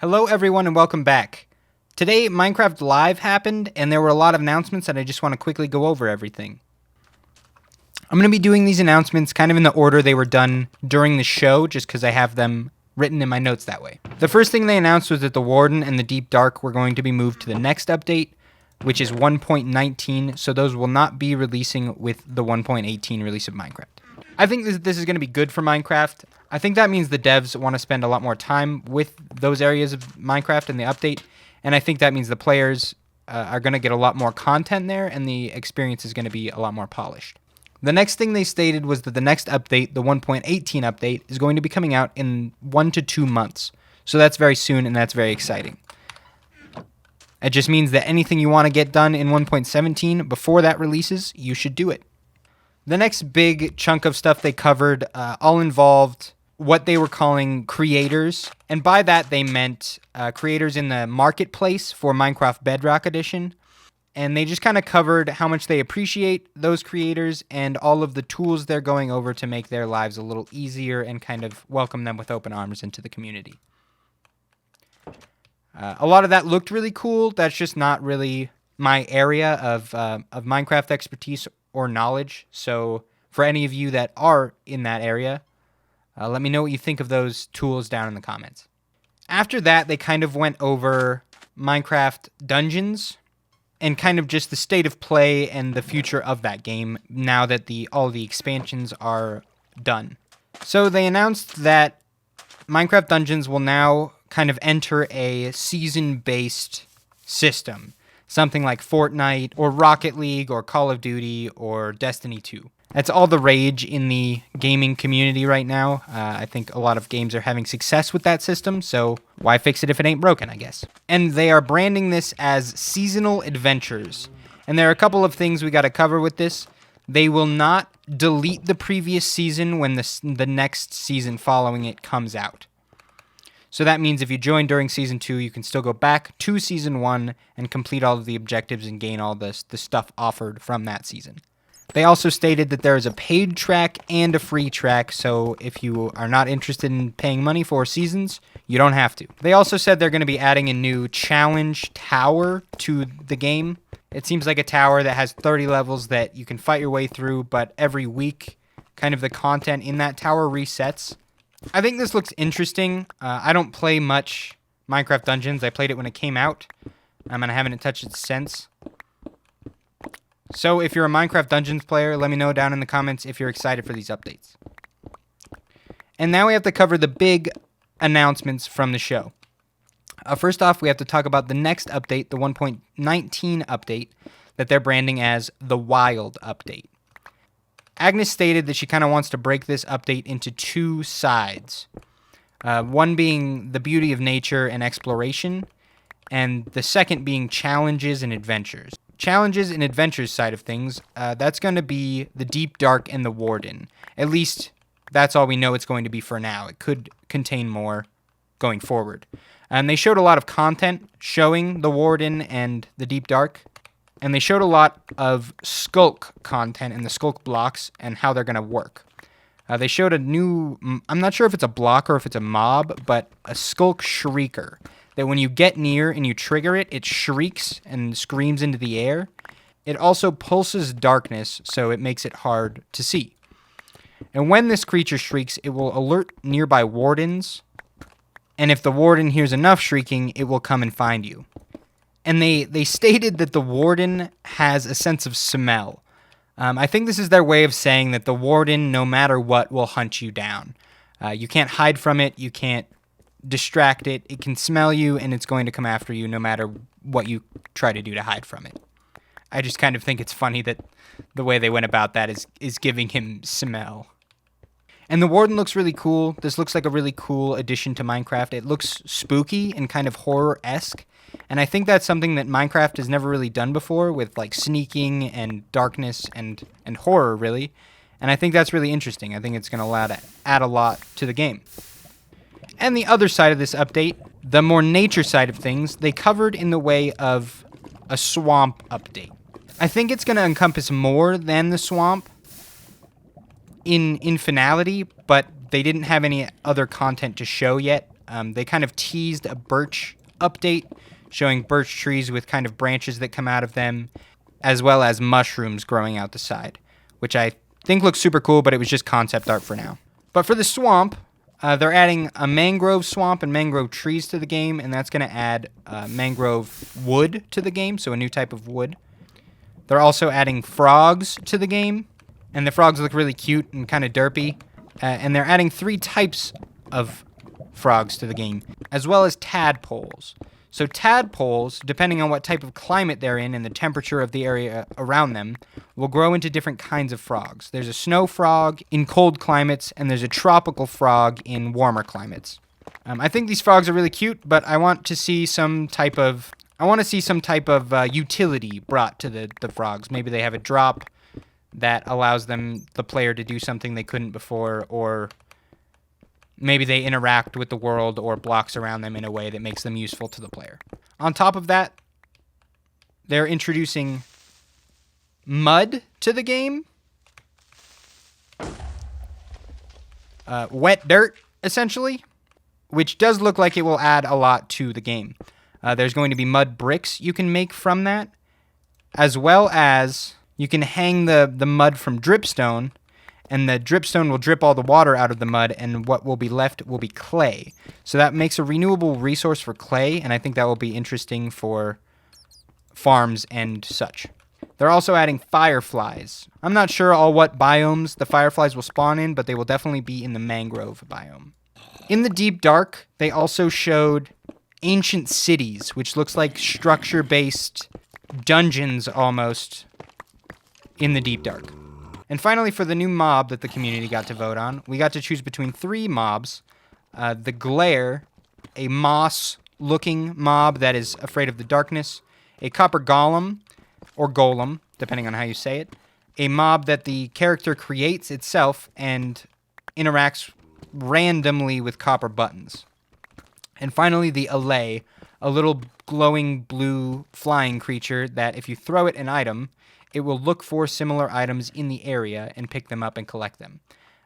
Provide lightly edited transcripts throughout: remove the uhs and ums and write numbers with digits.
Hello everyone and welcome back. Today Minecraft Live happened and there were a lot of announcements and I just want to quickly go over everything. I'm going to be doing these announcements kind of in the order they were done during the show just because I have them written in my notes that way. The first thing they announced was that the Warden and the Deep Dark were going to be moved to the next update, which is 1.19, so those will not be releasing with the 1.18 release of Minecraft. I think this is going to be good for Minecraft. I think that means the devs want to spend a lot more time with those areas of Minecraft in the update, and I think that means the players are going to get a lot more content there, and the experience is going to be a lot more polished. The next thing they stated was that the next update, the 1.18 update, is going to be coming out in 1 to 2 months. So that's very soon, and that's very exciting. It just means that anything you want to get done in 1.17 before that releases, you should do it. The next big chunk of stuff they covered all involved what they were calling creators. And by that, they meant creators in the marketplace for Minecraft Bedrock Edition. And they just kind of covered how much they appreciate those creators and all of the tools they're going over to make their lives a little easier and kind of welcome them with open arms into the community. A lot of that looked really cool. That's just not really my area of Minecraft expertise or knowledge. So for any of you that are in that area, let me know what you think of those tools down in the comments. After that, they kind of went over Minecraft Dungeons and kind of just the state of play and the future of that game now that all the expansions are done. So they announced that Minecraft Dungeons will now kind of enter a season-based system. Something like Fortnite or Rocket League or Call of Duty or Destiny 2. That's all the rage in the gaming community right now. I think a lot of games are having success with that system, so why fix it if it ain't broken, I guess. And they are branding this as seasonal adventures. And there are a couple of things we got to cover with this. They will not delete the previous season when the next season following it comes out. So that means if you join during Season 2, you can still go back to Season 1 and complete all of the objectives and gain all the stuff offered from that season. They also stated that there is a paid track and a free track, so if you are not interested in paying money for seasons, you don't have to. They also said they're going to be adding a new challenge tower to the game. It seems like a tower that has 30 levels that you can fight your way through, but every week, kind of the content in that tower resets. I think this looks interesting. I don't play much Minecraft Dungeons. I played it when it came out, and I haven't touched it since. So if you're a Minecraft Dungeons player, let me know down in the comments if you're excited for these updates. And now we have to cover the big announcements from the show. First off, we have to talk about the next update, the 1.19 update, that they're branding as the Wild Update. Agnes stated that she kind of wants to break this update into two sides. One being the beauty of nature and exploration, and the second being challenges and adventures. Challenges and adventures side of things, that's going to be the Deep Dark and the Warden. At least that's all we know it's going to be for now. It could contain more going forward. And they showed a lot of content showing the Warden and the Deep Dark. And they showed a lot of sculk content and the sculk blocks and how they're going to work. They showed a new, I'm not sure if it's a block or if it's a mob, but a sculk shrieker. That when you get near and you trigger it, it shrieks and screams into the air. It also pulses darkness, so it makes it hard to see. And when this creature shrieks, it will alert nearby wardens. And if the warden hears enough shrieking, it will come and find you. And they stated that the Warden has a sense of smell. I think this is their way of saying that the Warden, no matter what, will hunt you down. You can't hide from it. You can't distract it. It can smell you, and it's going to come after you no matter what you try to do to hide from it. I just kind of think it's funny that the way they went about that is giving him smell. And the Warden looks really cool. This looks like a really cool addition to Minecraft. It looks spooky and kind of horror-esque. And I think that's something that Minecraft has never really done before with like sneaking and darkness and horror, really. And I think that's really interesting. I think it's going to add a lot to the game. And the other side of this update, the more nature side of things, they covered in the way of a swamp update. I think it's going to encompass more than the swamp in finality, but they didn't have any other content to show yet They kind of teased a birch update, showing birch trees with kind of branches that come out of them, as well as mushrooms growing out the side, which I think looks super cool, but it was just concept art for now. But for the swamp, they're adding a mangrove swamp and mangrove trees to the game, and that's going to add mangrove wood to the game, so a new type of wood. They're also adding frogs to the game, and the frogs look really cute and kind of derpy. And they're adding 3 types of frogs to the game, as well as tadpoles. So tadpoles, depending on what type of climate they're in and the temperature of the area around them, will grow into different kinds of frogs. There's a snow frog in cold climates, and there's a tropical frog in warmer climates. I think these frogs are really cute, but I want to see some type of utility brought to the frogs. Maybe they have a drop that allows the player to do something they couldn't before, or maybe they interact with the world or blocks around them in a way that makes them useful to the player. On top of that, they're introducing mud to the game. Wet dirt, essentially, which does look like it will add a lot to the game. There's going to be mud bricks you can make from that, as well as you can hang the mud from dripstone, and the dripstone will drip all the water out of the mud, and what will be left will be clay. So that makes a renewable resource for clay, and I think that will be interesting for farms and such. They're also adding fireflies. I'm not sure what biomes the fireflies will spawn in, but they will definitely be in the mangrove biome. In the deep dark, they also showed ancient cities, which looks like structure-based dungeons almost in the deep dark. And finally, for the new mob that the community got to vote on, we got to choose between 3 mobs. The Glare, a moss-looking mob that is afraid of the darkness. A copper golem, or golem, depending on how you say it. A mob that the character creates itself and interacts randomly with copper buttons. And finally, the allay, a little glowing blue flying creature that if you throw it an item, it will look for similar items in the area and pick them up and collect them.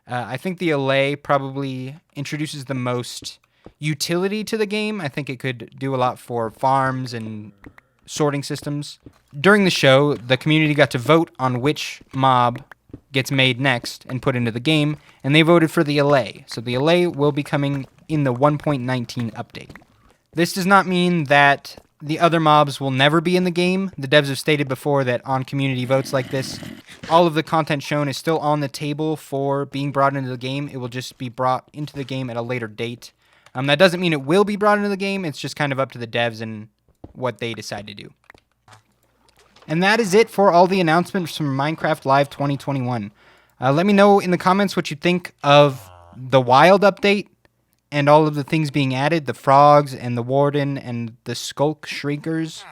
I think the allay probably introduces the most utility to the game. I think it could do a lot for farms and sorting systems. During the show, the community got to vote on which mob gets made next and put into the game, and they voted for the allay. So the allay will be coming in the 1.19 update. This does not mean that the other mobs will never be in the game. The devs have stated before that on community votes like this, all of the content shown is still on the table for being brought into the game. It will just be brought into the game at a later date. That doesn't mean it will be brought into the game. It's just kind of up to the devs and what they decide to do. And that is it for all the announcements from Minecraft Live 2021. Let me know in the comments what you think of the Wild update and all of the things being added, the frogs and the Warden and the sculk shrinkers.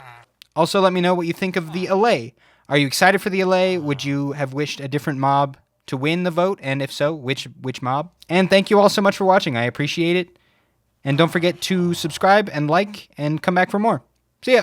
Also, let me know what you think of the allay. Are you excited for the allay? Would you have wished a different mob to win the vote? And if so, which mob? And thank you all so much for watching. I appreciate it. And don't forget to subscribe and like and come back for more. See ya!